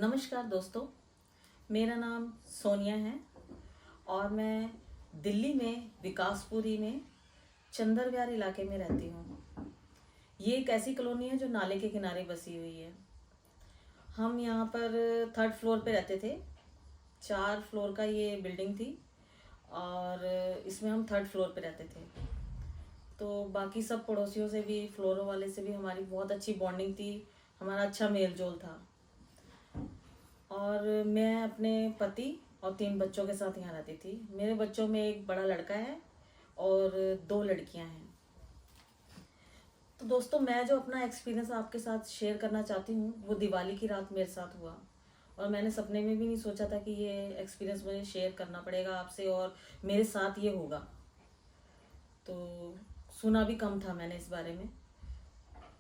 नमस्कार दोस्तों, मेरा नाम सोनिया है और मैं दिल्ली में विकासपुरी में चंदर विहार इलाके में रहती हूँ। ये एक ऐसी कॉलोनी है जो नाले के किनारे बसी हुई है। हम यहाँ पर थर्ड फ्लोर पे रहते थे। 4 फ्लोर का ये बिल्डिंग थी और इसमें हम थर्ड फ्लोर पे रहते थे। तो बाकी सब पड़ोसियों से भी, फ्लोरों वाले से भी हमारी बहुत अच्छी बॉन्डिंग थी, हमारा अच्छा मेल जोल था। और मैं अपने पति और 3 बच्चों के साथ यहाँ रहती थी। मेरे बच्चों में एक बड़ा लड़का है और 2 लड़कियाँ हैं। तो दोस्तों, मैं जो अपना एक्सपीरियंस आपके साथ शेयर करना चाहती हूँ वो दिवाली की रात मेरे साथ हुआ। और मैंने सपने में भी नहीं सोचा था कि ये एक्सपीरियंस मुझे शेयर करना पड़ेगा आपसे और मेरे साथ ये होगा। तो सुना भी कम था मैंने इस बारे में।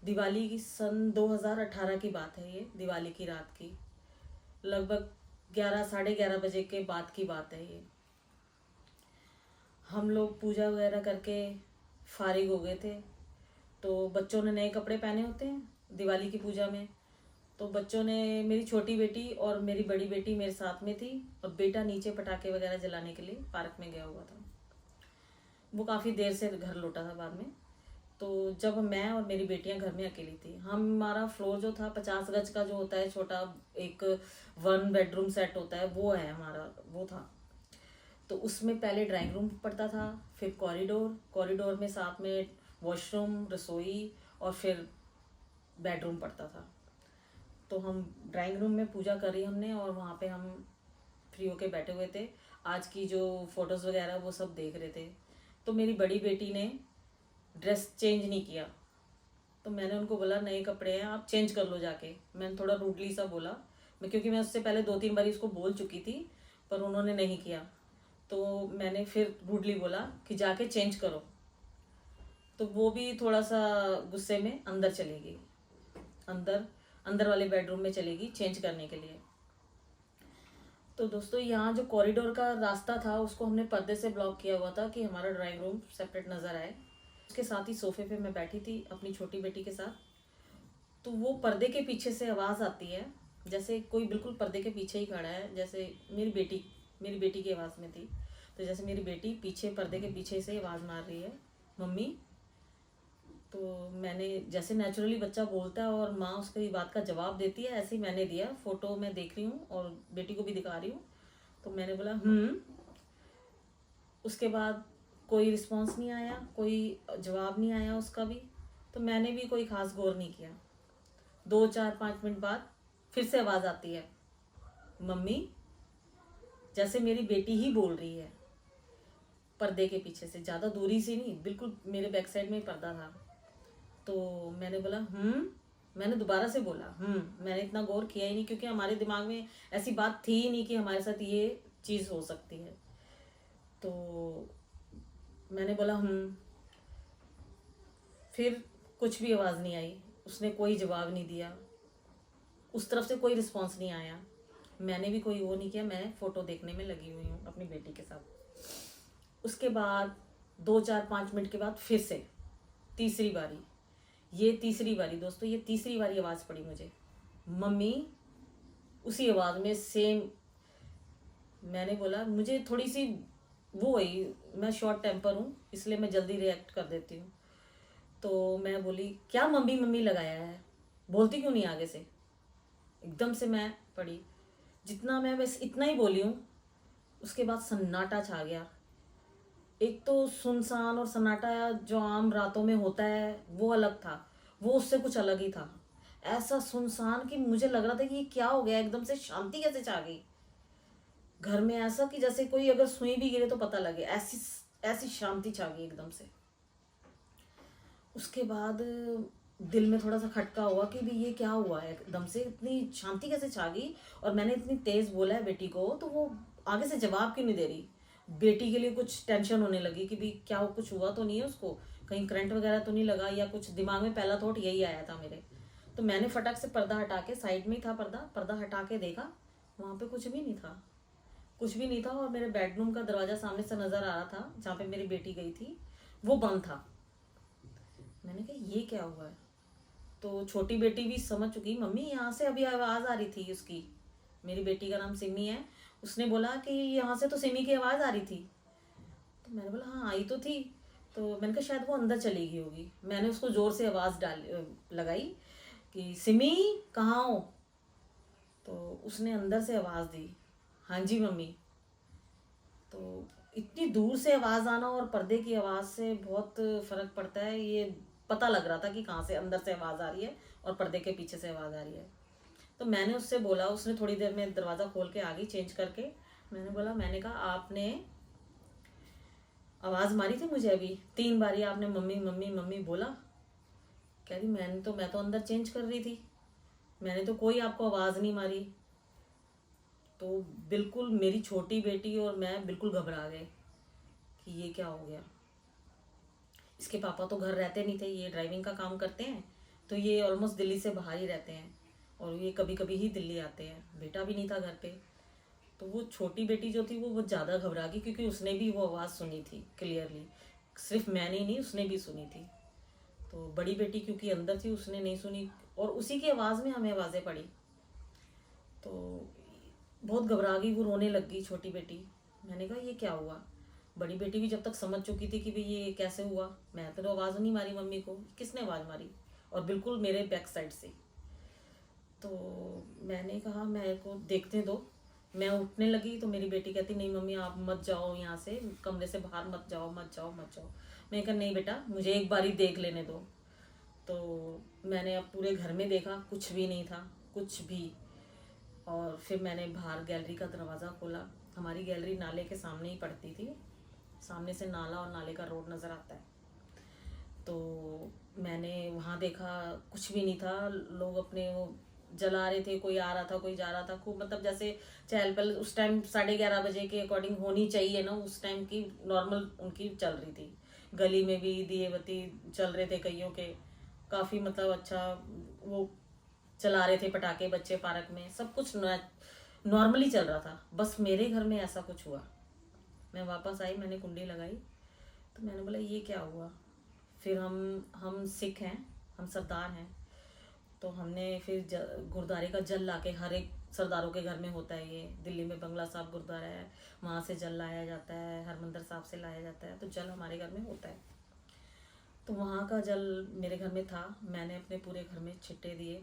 दिवाली की सन 2018 की बात है, ये दिवाली की रात की लगभग 11 साढ़े 11 बजे के बाद की बात है ये। हम लोग पूजा वगैरह करके फारिग हो गए थे। तो बच्चों ने नए कपड़े पहने होते हैं दिवाली की पूजा में। तो बच्चों ने, मेरी छोटी बेटी और मेरी बड़ी बेटी मेरे साथ में थी और बेटा नीचे पटाखे वगैरह जलाने के लिए पार्क में गया हुआ था। वो काफ़ी देर से घर लौटा था बाद में। तो जब मैं और मेरी बेटियां घर में अकेली थी, हमारा फ्लोर जो था 50 गज का जो होता है, छोटा एक 1 बेडरूम सेट होता है, वो है हमारा, वो था। तो उसमें पहले ड्राइंग रूम पड़ता था, फिर कॉरिडोर में साथ में वॉशरूम, रसोई और फिर बेडरूम पड़ता था। तो हम ड्राइंग रूम में पूजा करी हमने और वहाँ पे हम फ्री होके बैठे हुए थे। आज की जो फोटोज़ वगैरह वो सब देख रहे थे। तो मेरी बड़ी बेटी ने ड्रेस चेंज नहीं किया। तो मैंने उनको बोला नए कपड़े हैं, आप चेंज कर लो जाके। मैंने थोड़ा रूडली सा बोला, क्योंकि मैं उससे पहले 2-3 बार इसको बोल चुकी थी पर उन्होंने नहीं किया। तो मैंने फिर रूडली बोला कि जाके चेंज करो। तो वो भी थोड़ा सा गुस्से में अंदर चलेगी, अंदर वाले बेडरूम में चलेगी चेंज करने के लिए। तो दोस्तों, यहाँ जो कॉरिडोर का रास्ता था उसको हमने पर्दे से ब्लॉक किया हुआ था कि हमारा ड्राइंग रूम सेपरेट नज़र आए। उसके साथ ही सोफे पे मैं बैठी थी अपनी छोटी बेटी के साथ। तो वो पर्दे के पीछे से आवाज़ आती है, जैसे कोई बिल्कुल पर्दे के पीछे ही खड़ा है। जैसे मेरी बेटी की आवाज़ में थी। तो जैसे मेरी बेटी पीछे, पर्दे के पीछे से आवाज़ मार रही है, मम्मी। तो मैंने, जैसे नेचुरली बच्चा बोलता है और माँ उसकी बात का जवाब देती है, ऐसे ही मैंने दिया। फ़ोटो मैं देख रही हूँ और बेटी को भी दिखा रही हूँ। तो मैंने बोला उसके बाद कोई रिस्पॉन्स नहीं आया, कोई जवाब नहीं आया उसका भी। तो मैंने भी कोई ख़ास गौर नहीं किया। 2-4-5 मिनट बाद फिर से आवाज़ आती है, मम्मी। जैसे मेरी बेटी ही बोल रही है, पर्दे के पीछे से, ज़्यादा दूरी से नहीं, बिल्कुल मेरे बैक साइड में ही पर्दा था। तो मैंने बोला मैंने दोबारा से बोला मैंने इतना गौर किया ही नहीं, क्योंकि हमारे दिमाग में ऐसी बात थी ही नहीं कि हमारे साथ ये चीज़ हो सकती है। तो मैंने बोला फिर कुछ भी आवाज़ नहीं आई, उसने कोई जवाब नहीं दिया, उस तरफ से कोई रिस्पॉन्स नहीं आया। मैंने भी कोई वो नहीं किया, मैं फ़ोटो देखने में लगी हुई हूँ अपनी बेटी के साथ। उसके बाद 2-4-5 मिनट के बाद फिर से तीसरी बारी दोस्तों, ये तीसरी बारी आवाज़ पड़ी मुझे, मम्मी। उसी आवाज़ में सेम। मैंने बोला, मुझे थोड़ी सी वो हुई, मैं शॉर्ट टेम्पर हूँ इसलिए मैं जल्दी रिएक्ट कर देती हूँ। तो मैं बोली, क्या मम्मी मम्मी लगाया है, बोलती क्यों नहीं आगे से। एकदम से मैं पड़ी, जितना मैं बस इतना ही बोली हूँ, उसके बाद सन्नाटा छा गया। एक तो सुनसान और सन्नाटा जो आम रातों में होता है वो अलग था, वो उससे कुछ अलग ही था। ऐसा सुनसान कि मुझे लग रहा था कि ये क्या हो गया, एकदम से शांति कैसे छा गई घर में। ऐसा कि जैसे कोई अगर सुई भी गिरे तो पता लगे, ऐसी ऐसी शांति छा गई एकदम से। उसके बाद दिल में थोड़ा सा खटका हुआ कि भी ये क्या हुआ है, एकदम से इतनी शांति कैसे छा गई। और मैंने इतनी तेज़ बोला है बेटी को, तो वो आगे से जवाब क्यों नहीं दे रही। बेटी के लिए कुछ टेंशन होने लगी कि भी क्या हो, कुछ हुआ तो नहीं है उसको, कहीं करंट वगैरह तो नहीं लगा, या कुछ। दिमाग में पहला थॉट यही आया था मेरे। तो मैंने फटाक से पर्दा हटा के, साइड में ही था पर्दा हटा के देखा, वहाँ पे कुछ भी नहीं था, कुछ भी नहीं था। और मेरे बेडरूम का दरवाज़ा सामने से नज़र आ रहा था, जहाँ पे मेरी बेटी गई थी वो बंद था। मैंने कहा ये क्या हुआ है। तो छोटी बेटी भी समझ चुकी, मम्मी यहाँ से अभी आवाज़ आ रही थी उसकी, मेरी बेटी का नाम सिमी है। उसने बोला कि यहाँ से तो सिमी की आवाज़ आ रही थी। तो मैंने बोला हाँ आई तो थी। तो मैंने कहा शायद वो अंदर चली गई होगी। मैंने उसको ज़ोर से आवाज़ लगाई कि सिमी कहाँ हो। तो उसने अंदर से आवाज़ दी, हाँ जी मम्मी। तो इतनी दूर से आवाज़ आना और पर्दे की आवाज़ से बहुत फ़र्क पड़ता है। ये पता लग रहा था कि कहाँ से अंदर से आवाज़ आ रही है और पर्दे के पीछे से आवाज़ आ रही है। तो मैंने उससे बोला, उसने थोड़ी देर में दरवाज़ा खोल के आ गई चेंज करके। मैंने बोला, मैंने कहा आपने आवाज़ मारी थी मुझे अभी 3 बारी, आपने मम्मी मम्मी मम्मी बोला। कह रही मैं तो अंदर चेंज कर रही थी, मैंने तो कोई आपको आवाज़ नहीं मारी। तो बिल्कुल मेरी छोटी बेटी और मैं बिल्कुल घबरा गए कि ये क्या हो गया। इसके पापा तो घर रहते नहीं थे, ये ड्राइविंग का काम करते हैं, तो ये ऑलमोस्ट दिल्ली से बाहर ही रहते हैं और ये कभी कभी ही दिल्ली आते हैं। बेटा भी नहीं था घर पे। तो वो छोटी बेटी जो थी वो बहुत ज़्यादा घबरा गई, क्योंकि उसने भी वो आवाज़ सुनी थी क्लियरली। सिर्फ मैंने ही नहीं, उसने भी सुनी थी। तो बड़ी बेटी क्योंकि अंदर थी उसने नहीं सुनी, और उसी की आवाज़ में हमें आवाज़ें पड़ी। तो बहुत घबरा गई, वो रोने लग गई छोटी बेटी। मैंने कहा ये क्या हुआ। बड़ी बेटी भी जब तक समझ चुकी थी कि भाई ये कैसे हुआ, मैं तो आवाज़ नहीं मारी मम्मी को, किसने आवाज़ मारी, और बिल्कुल मेरे बैक साइड से। तो मैंने कहा मेरे को देखते दो। मैं उठने लगी तो मेरी बेटी कहती नहीं मम्मी आप मत जाओ यहाँ से, कमरे से बाहर मत जाओ मत जाओ मत जाओ। मैंने कहा नहीं बेटा मुझे एक बारी देख लेने दो। तो मैंने अब पूरे घर में देखा, कुछ भी नहीं था, कुछ भी। और फिर मैंने बाहर गैलरी का दरवाज़ा खोला। हमारी गैलरी नाले के सामने ही पड़ती थी, सामने से नाला और नाले का रोड नज़र आता है। तो मैंने वहाँ देखा, कुछ भी नहीं था। लोग अपने वो जला रहे थे, कोई आ रहा था कोई जा रहा था, खूब मतलब जैसे चहल पहल उस टाइम 11:30 बजे के अकॉर्डिंग होनी चाहिए ना, उस टाइम की नॉर्मल उनकी चल रही थी। गली में भी दिए बत्ती चल रहे थे कईयों के, काफ़ी मतलब अच्छा वो चला रहे थे पटाखे बच्चे पार्क में, सब कुछ नॉर्मली चल रहा था। बस मेरे घर में ऐसा कुछ हुआ। मैं वापस आई, मैंने कुंडी लगाई, तो मैंने बोला ये क्या हुआ। फिर हम सिख हैं, हम सरदार हैं, तो हमने फिर गुरुद्वारे का जल लाके, हर एक सरदारों के घर में होता है ये, दिल्ली में बंगला साहब गुरुद्वारा है, वहाँ से जल लाया जाता है, हरमंदिर साहब से लाया जाता है, तो जल हमारे घर में होता है। तो वहाँ का जल मेरे घर में था। मैंने अपने पूरे घर में छिट्टे दिए,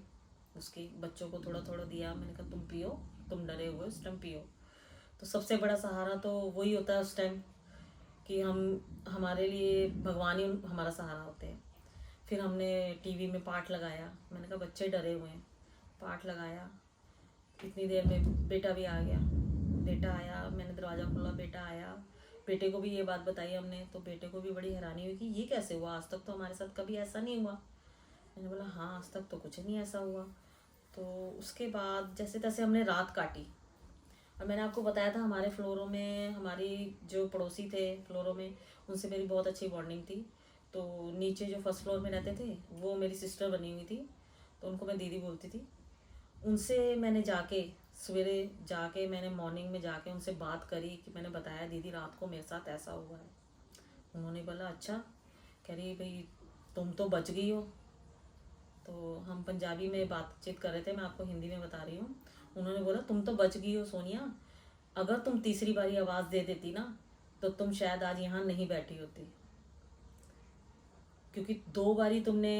उसके बच्चों को थोड़ा थोड़ा दिया। मैंने कहा तुम पियो, तुम डरे हुए उस टाइम पियो। तो सबसे बड़ा सहारा तो वही होता है उस टाइम, कि हमारे लिए भगवान ही हमारा सहारा होते हैं। फिर हमने टीवी में पाठ लगाया। मैंने कहा बच्चे डरे हुए हैं, पाठ लगाया। इतनी देर में बेटा भी आ गया। बेटा आया, मैंने दरवाज़ा खोला, बेटा आया। बेटे को भी ये बात बताई हमने, तो बेटे को भी बड़ी हैरानी हुई कि ये कैसे हुआ, आज तक तो हमारे साथ कभी ऐसा नहीं हुआ। मैंने बोला हाँ आज तक तो कुछ नहीं ऐसा हुआ। तो उसके बाद जैसे तैसे हमने रात काटी। और मैंने आपको बताया था हमारे फ्लोरों में, हमारी जो पड़ोसी थे फ्लोरों में, उनसे मेरी बहुत अच्छी बॉन्डिंग थी। तो नीचे जो फर्स्ट फ्लोर में रहते थे वो मेरी सिस्टर बनी हुई थी, तो उनको मैं दीदी बोलती थी। उनसे मैंने जाके सवेरे जाके मैंने मॉर्निंग में जाके उनसे बात करी कि मैंने बताया दीदी रात को मेरे साथ ऐसा हुआ है। उन्होंने बोला अच्छा। कह रही भाई तुम तो बच गई हो। तो हम पंजाबी में बातचीत कर रहे थे, मैं आपको हिंदी में बता रही हूँ। उन्होंने बोला तुम तो बच गई हो सोनिया, अगर तुम तीसरी बारी आवाज़ दे देती ना तो तुम शायद आज यहाँ नहीं बैठी होती, क्योंकि 2 बारी तुमने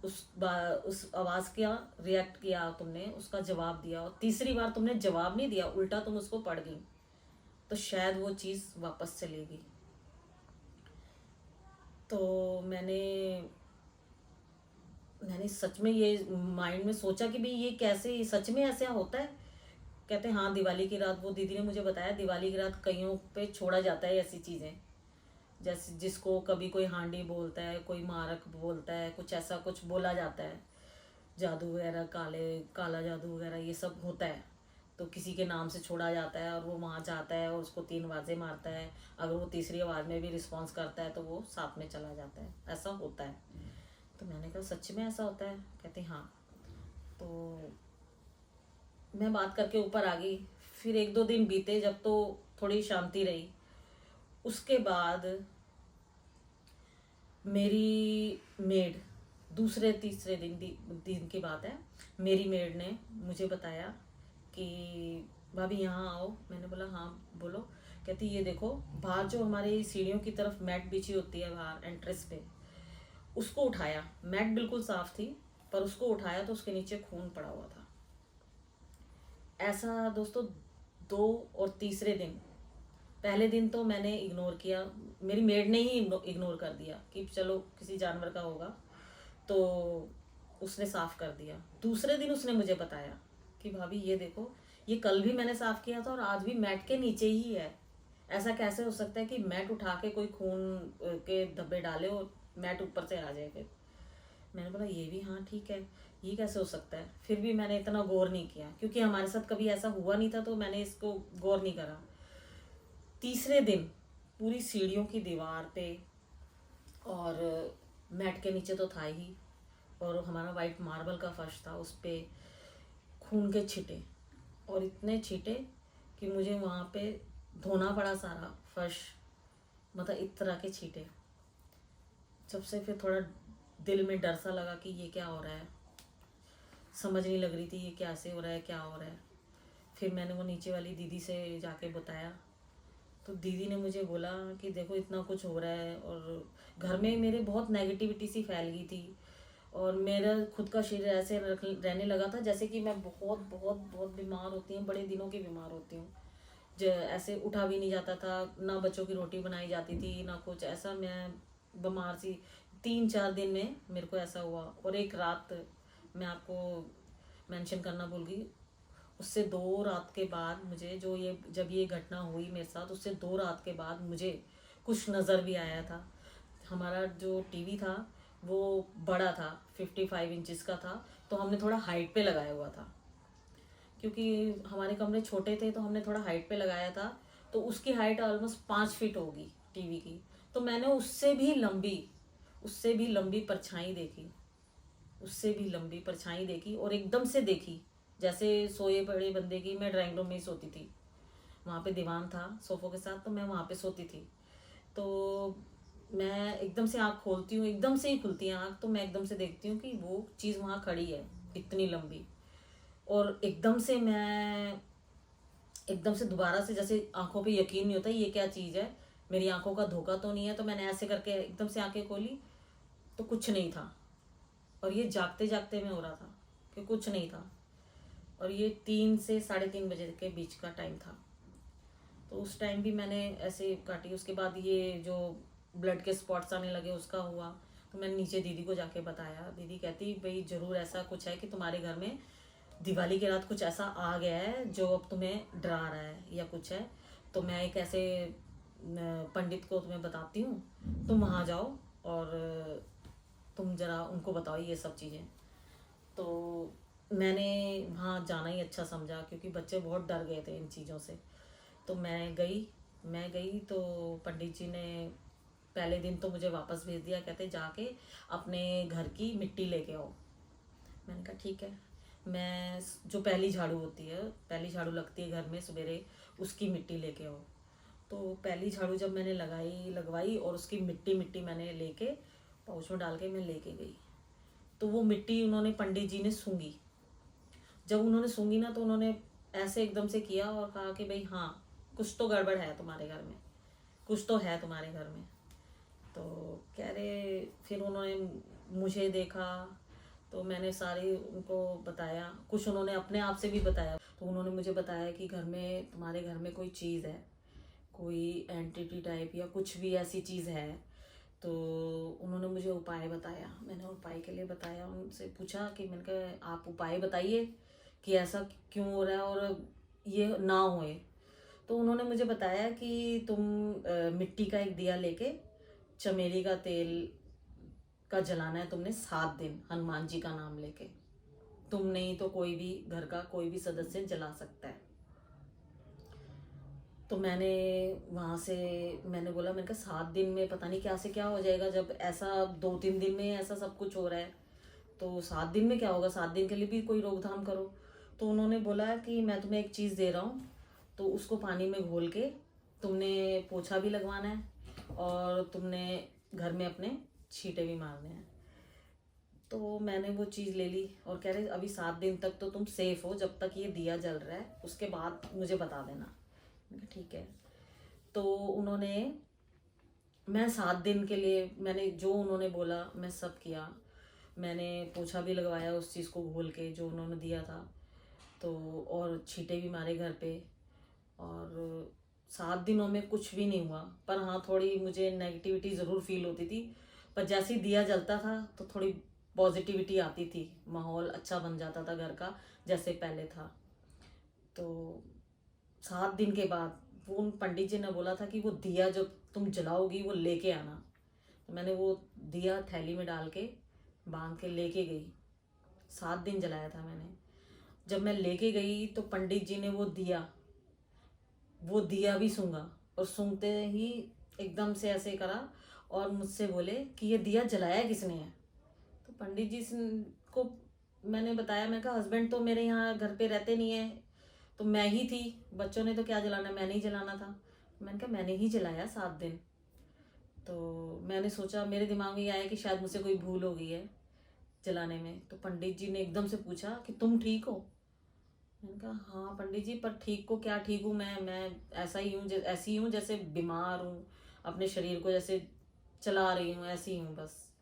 उस आवाज़ का रिएक्ट किया, तुमने उसका जवाब दिया, और तीसरी बार तुमने जवाब नहीं दिया, उल्टा तुम उसको पढ़ गई, तो शायद वो चीज़ वापस चलेगी। तो मैंने सच में ये माइंड में सोचा कि भाई ये कैसे, सच में ऐसा होता है। कहते हैं हाँ दिवाली की रात, वो दीदी ने मुझे बताया दिवाली की रात कईयों पे छोड़ा जाता है ऐसी चीज़ें, जैसे जिसको कभी कोई हांडी बोलता है, कोई मारक बोलता है, कुछ ऐसा कुछ बोला जाता है, जादू वगैरह, काला जादू वगैरह ये सब होता है। तो किसी के नाम से छोड़ा जाता है और वो वहाँ जाता है और उसको 3 आवाज़ें मारता है। अगर वो तीसरी आवाज़ में भी रिस्पॉन्स करता है तो वो साथ में चला जाता है, ऐसा होता है। तो मैंने कहा सच में ऐसा होता है। कहते हाँ। तो मैं बात करके ऊपर आ गई। फिर 1-2 दिन बीते जब तो थोड़ी शांति रही। उसके बाद मेरी मेड दूसरे तीसरे दिन की बात है, मेरी मेड ने मुझे बताया कि भाभी यहाँ आओ। मैंने बोला हाँ बोलो। कहती ये देखो, बाहर जो हमारी सीढ़ियों की तरफ मैट बिछी होती है बाहर एंट्रेंस पे, उसको उठाया। मैट बिल्कुल साफ थी, पर उसको उठाया तो उसके नीचे खून पड़ा हुआ था। ऐसा दोस्तों 2 और तीसरे दिन, पहले दिन तो मैंने इग्नोर किया, मेरी मेड ने ही इग्नोर कर दिया कि चलो किसी जानवर का होगा, तो उसने साफ कर दिया। दूसरे दिन उसने मुझे बताया कि भाभी ये देखो, ये कल भी मैंने साफ किया था और आज भी मैट के नीचे ही है। ऐसा कैसे हो सकता है कि मैट उठा के कोई खून के धब्बे डाले और मैट ऊपर से आ जाए। फिर मैंने बोला ये भी हाँ ठीक है, ये कैसे हो सकता है। फिर भी मैंने इतना गौर नहीं किया क्योंकि हमारे साथ कभी ऐसा हुआ नहीं था, तो मैंने इसको गौर नहीं करा। तीसरे दिन पूरी सीढ़ियों की दीवार पे और मैट के नीचे तो था ही, और हमारा वाइट मार्बल का फर्श था, उस पे खून के छींटे, और इतने छींटे कि मुझे वहाँ पे धोना पड़ा सारा फर्श, मतलब इस तरह के छींटे। जब से फिर थोड़ा दिल में डर सा लगा कि ये क्या हो रहा है, समझ नहीं लग रही थी ये कैसे हो रहा है, क्या हो रहा है। फिर मैंने वो नीचे वाली दीदी से जाके बताया, तो दीदी ने मुझे बोला कि देखो इतना कुछ हो रहा है, और घर में मेरे बहुत नेगेटिविटी सी फैल गई थी, और मेरा खुद का शरीर ऐसे रहने लगा था जैसे कि मैं बहुत बहुत बहुत बीमार होती हूँ, बड़े दिनों की बीमार होती हूँ। ऐसे उठा भी नहीं जाता था, ना बच्चों की रोटी बनाई जाती थी, ना कुछ ऐसा, मैं बीमार सी। 3-4 दिन में मेरे को ऐसा हुआ। और एक रात मैं आपको मेंशन करना भूल गई, उससे 2 रात के बाद मुझे, जो ये जब ये घटना हुई मेरे साथ, उससे 2 रात के बाद मुझे कुछ नज़र भी आया था। हमारा जो टीवी था वो बड़ा था, 55 इंचज़ का था, तो हमने थोड़ा हाइट पे लगाया हुआ था, क्योंकि हमारे कमरे छोटे थे तो हमने थोड़ा हाइट पे लगाया था। तो उसकी हाइट ऑलमोस्ट 5 फीट होगी टीवी की। तो मैंने उससे भी लंबी परछाई देखी, उससे भी लंबी परछाई देखी, और एकदम से देखी जैसे सोए पड़े बंदे की। मैं ड्राइंग रूम में ही सोती थी, वहाँ पे दीवान था सोफों के साथ, तो मैं वहाँ पे सोती थी। तो मैं एकदम से आँख खोलती हूँ, एकदम से ही खुलती है आँख, तो मैं एकदम से देखती हूँ कि वो चीज़ वहाँ खड़ी है इतनी लंबी। और एकदम से दोबारा से, जैसे आंखों पे यकीन नहीं होता ये क्या चीज़ है, मेरी आंखों का धोखा तो नहीं है, तो मैंने ऐसे करके एकदम से आंखें खोली तो कुछ नहीं था। और ये जागते जागते में हो रहा था कि कुछ नहीं था। और ये 3 से 3:30 बजे के बीच का टाइम था। तो उस टाइम भी मैंने ऐसे काटी। उसके बाद ये जो ब्लड के स्पॉट्स आने लगे उसका हुआ, तो मैंने नीचे दीदी को जाके बताया। दीदी कहती भाई ज़रूर ऐसा कुछ है कि तुम्हारे घर में दिवाली की रात कुछ ऐसा आ गया है जो अब तुम्हें डरा रहा है या कुछ है। तो मैं एक ऐसे पंडित को तुम्हें बताती हूँ, तुम वहाँ जाओ और तुम ज़रा उनको बताओ ये सब चीज़ें। तो मैंने वहाँ जाना ही अच्छा समझा, क्योंकि बच्चे बहुत डर गए थे इन चीज़ों से। तो मैं गई तो पंडित जी ने पहले दिन तो मुझे वापस भेज दिया, कहते जाके अपने घर की मिट्टी लेके आओ। मैंने कहा ठीक है। मैं जो पहली झाड़ू होती है, पहली झाड़ू लगती है घर में सवेरे, उसकी मिट्टी लेके आओ। तो पहली झाड़ू जब मैंने लगवाई और उसकी मिट्टी मिट्टी मैंने लेके पाउच में डाल के मैं लेके गई, तो वो मिट्टी उन्होंने, पंडित जी ने सूंघी। जब उन्होंने सूंघी ना, तो उन्होंने ऐसे एकदम से किया और कहा कि भाई हाँ, कुछ तो गड़बड़ है तुम्हारे घर में, कुछ तो है तुम्हारे घर में। तो कह रहे, फिर उन्होंने मुझे देखा, तो मैंने सारी उनको बताया, कुछ उन्होंने अपने आप से भी बताया। तो उन्होंने मुझे बताया कि तुम्हारे घर में कोई चीज़ है, कोई एंटिटी टाइप या कुछ भी ऐसी चीज़ है। तो उन्होंने मुझे उपाय बताया। मैंने उपाय के लिए बताया, उनसे पूछा कि मैंने कहा आप उपाय बताइए कि ऐसा क्यों हो रहा है और ये ना होए। तो उन्होंने मुझे बताया कि तुम मिट्टी का एक दिया लेके चमेली का तेल का जलाना है तुमने 7 दिन, हनुमान जी का नाम लेके। तुम नहीं तो कोई भी घर का कोई भी सदस्य जला सकता है। तो मैंने वहाँ से मैंने बोला, मैंने कहा 7 दिन में पता नहीं क्या से क्या हो जाएगा, जब ऐसा 2-3 दिन में ऐसा सब कुछ हो रहा है, तो 7 दिन में क्या होगा, 7 दिन के लिए भी कोई रोकथाम करो। तो उन्होंने बोला कि मैं तुम्हें एक चीज़ दे रहा हूँ, तो उसको पानी में घोल के तुमने पोछा भी लगवाना है और तुमने घर में अपने छींटे भी मारने हैं। तो मैंने वो चीज़ ले ली और कह रहे अभी 7 दिन तक तो तुम सेफ हो, जब तक ये दिया जल रहा है उसके बाद मुझे बता देना। मैंने कहा ठीक है। तो उन्होंने, मैं 7 दिन के लिए मैंने जो उन्होंने बोला मैं सब किया। मैंने पोछा भी लगवाया उस चीज़ को घोल के जो उन्होंने दिया था, तो और छींटे भी मारे घर पे। और 7 दिनों में कुछ भी नहीं हुआ, पर हाँ थोड़ी मुझे नेगेटिविटी ज़रूर फील होती थी। पर जैसे ही दिया जलता था तो थोड़ी पॉजिटिविटी आती थी, माहौल अच्छा बन जाता था घर का जैसे पहले था। तो 7 दिन के बाद वो उन पंडित जी ने बोला था कि वो दिया जो तुम जलाओगी वो लेके आना। तो मैंने वो दिया थैली में डाल के बांध के लेके गई। 7 दिन जलाया था मैंने। जब मैं लेके गई तो पंडित जी ने वो दिया भी सूंघा, और सूंघते ही एकदम से ऐसे करा और मुझसे बोले कि ये दिया जलाया किसने है। तो पंडित जी को मैंने बताया, मैं कहा हस्बैंड तो मेरे यहाँ घर पे रहते नहीं है, तो मैं ही थी, बच्चों ने तो क्या जलाना, मैंने ही जलाना था। मैंने कहा मैंने ही जलाया 7 दिन। तो मैंने सोचा, मेरे दिमाग में ये आया कि शायद मुझसे कोई भूल हो गई है जलाने में। तो पंडित जी ने एकदम से पूछा कि तुम ठीक हो। मैंने कहा हाँ पंडित जी, पर ठीक को क्या ठीक हूँ, मैं ऐसा ही हूँ, ऐसी हूँ जैसे बीमार हूँ, अपने शरीर को जैसे चला रही हूँ, ऐसी हूँ बस।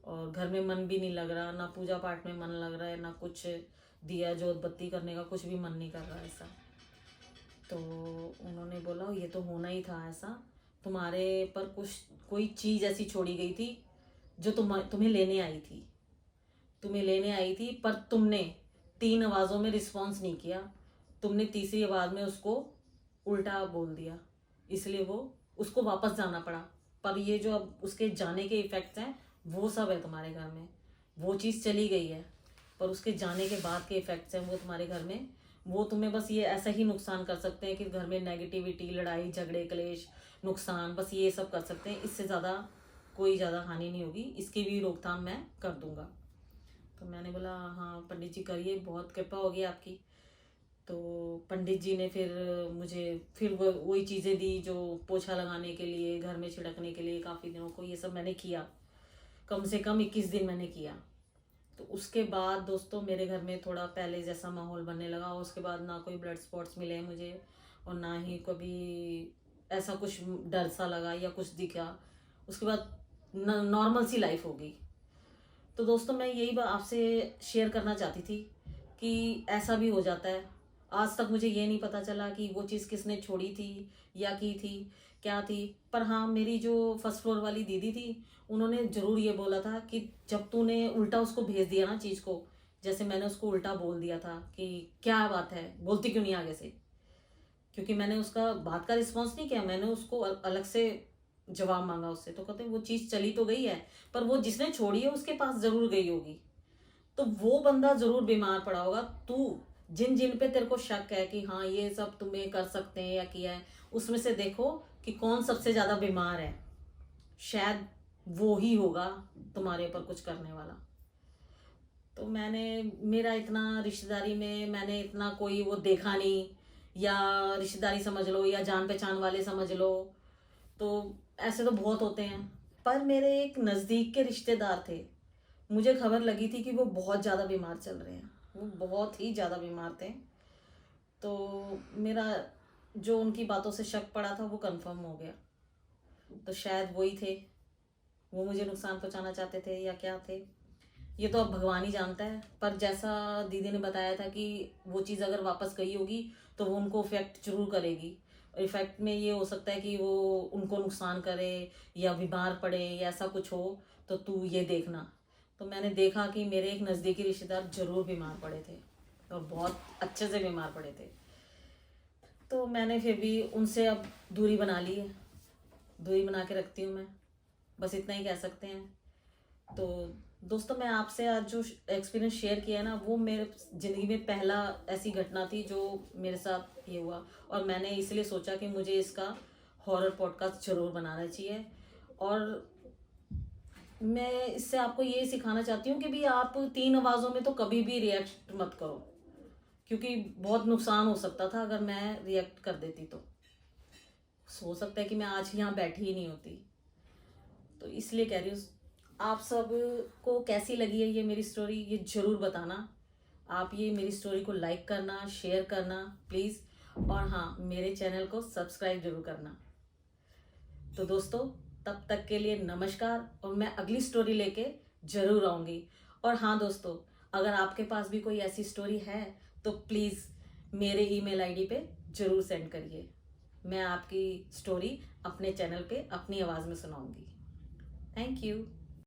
और घर में मन भी नहीं लग रहा, ना पूजा पाठ में मन लग रहा है, ना कुछ दिया जोत बत्ती करने का कुछ भी मन नहीं कर रहा ऐसा। तो उन्होंने बोला ये तो होना ही था ऐसा, तुम्हारे पर कुछ कोई चीज़ ऐसी छोड़ी गई थी जो तुम्हें लेने आई थी, तुम्हें लेने आई थी, पर तुमने 3 आवाज़ों में रिस्पॉन्स नहीं किया, तुमने तीसरी आवाज़ में उसको उल्टा बोल दिया, इसलिए वो उसको वापस जाना पड़ा। पर ये जो अब उसके जाने के इफ़ेक्ट्स हैं वो सब है तुम्हारे घर में। वो चीज़ चली गई है, पर उसके जाने के बाद के इफ़ेक्ट्स हैं वो तुम्हारे घर में। वो तुम्हें बस ये ऐसा ही नुकसान कर सकते हैं कि घर में नेगेटिविटी, लड़ाई झगड़े क्लेश, नुकसान, बस ये सब कर सकते हैं। इससे ज़्यादा कोई ज़्यादा हानि नहीं होगी, इसकी भी रोकथाम मैं कर दूंगा। तो मैंने बोला हाँ पंडित जी करिए, बहुत कृपा होगी आपकी। तो पंडित जी ने फिर मुझे फिर वही चीज़ें दी जो पोछा लगाने के लिए, घर में छिड़कने के लिए, काफ़ी दिनों को ये सब मैंने किया। कम से कम 21 दिन मैंने किया। तो उसके बाद दोस्तों मेरे घर में थोड़ा पहले जैसा माहौल बनने लगा। और उसके बाद ना कोई ब्लड स्पॉट्स मिले मुझे, और ना ही कभी ऐसा कुछ डर सा लगा या कुछ दिखा। उसके बाद नॉर्मल सी लाइफ हो गई। तो दोस्तों मैं यही आपसे शेयर करना चाहती थी कि ऐसा भी हो जाता है। आज तक मुझे ये नहीं पता चला कि वो चीज़ किसने छोड़ी थी या की थी, क्या थी। पर हाँ मेरी जो फर्स्ट फ्लोर वाली दीदी थी उन्होंने ज़रूर ये बोला था कि जब तूने उल्टा उसको भेज दिया ना चीज़ को, जैसे मैंने उसको उल्टा बोल दिया था कि क्या बात है, बोलती क्यों नहीं आगे से। क्योंकि मैंने उसका बात का रिस्पॉन्स नहीं किया, मैंने उसको अलग से जवाब मांगा उससे। तो कहते वो चीज़ चली तो गई है, पर वो जिसने छोड़ी है उसके पास ज़रूर गई होगी, तो वो बंदा ज़रूर बीमार पड़ा होगा। तू जिन जिन पे तेरे को शक है कि हाँ ये सब तुम्हें कर सकते हैं या किया है, उसमें से देखो कि कौन सबसे ज़्यादा बीमार है, शायद वो ही होगा तुम्हारे ऊपर कुछ करने वाला। तो मैंने, मेरा इतना रिश्तेदारी में मैंने इतना कोई वो देखा नहीं, या रिश्तेदारी समझ लो या जान पहचान वाले समझ लो, तो ऐसे तो बहुत होते हैं। पर मेरे एक नज़दीक के रिश्तेदार थे, मुझे खबर लगी थी कि वो बहुत ज़्यादा बीमार चल रहे हैं, वो बहुत ही ज़्यादा बीमार थे। तो मेरा जो उनकी बातों से शक पड़ा था वो कंफर्म हो गया। तो शायद वही थे, वो मुझे नुकसान पहुंचाना चाहते थे या क्या थे, ये तो अब भगवान ही जानता है। पर जैसा दीदी ने बताया था कि वो चीज़ अगर वापस गई होगी तो वो उनको इफ़ेक्ट जरूर करेगी। इफ़ेक्ट में ये हो सकता है कि वो उनको नुकसान करे या बीमार पड़े या ऐसा कुछ हो, तो तू ये देखना। तो मैंने देखा कि मेरे एक नज़दीकी रिश्तेदार जरूर बीमार पड़े थे, और बहुत अच्छे से बीमार पड़े थे। तो मैंने फिर भी उनसे अब दूरी बना ली है, दूरी बना के रखती हूँ मैं, बस इतना ही कह सकते हैं। तो दोस्तों मैं आपसे आज जो एक्सपीरियंस शेयर किया है ना, वो मेरे ज़िंदगी में पहला ऐसी घटना थी जो मेरे साथ ये हुआ, और मैंने इसलिए सोचा कि मुझे इसका हॉरर पॉडकास्ट ज़रूर बनाना चाहिए। और मैं इससे आपको ये सिखाना चाहती हूँ कि भी आप 3 आवाज़ों में तो कभी भी रिएक्ट मत करो, क्योंकि बहुत नुकसान हो सकता था अगर मैं रिएक्ट कर देती तो हो सकता है कि मैं आज यहाँ बैठी ही नहीं होती। तो इसलिए कह रही हूँ आप सब को कैसी लगी है ये मेरी स्टोरी, ये ज़रूर बताना। आप ये मेरी स्टोरी को लाइक करना, शेयर करना प्लीज़, और हाँ, मेरे चैनल को सब्सक्राइब जरूर करना। तो दोस्तों, तब तक के लिए नमस्कार, और मैं अगली स्टोरी लेके ज़रूर आऊँगी। और हाँ दोस्तों, अगर आपके पास भी कोई ऐसी स्टोरी है तो प्लीज़ मेरे ईमेल आईडी पे ज़रूर सेंड करिए। मैं आपकी स्टोरी अपने चैनल पे अपनी आवाज़ में सुनाऊंगी। Thank you.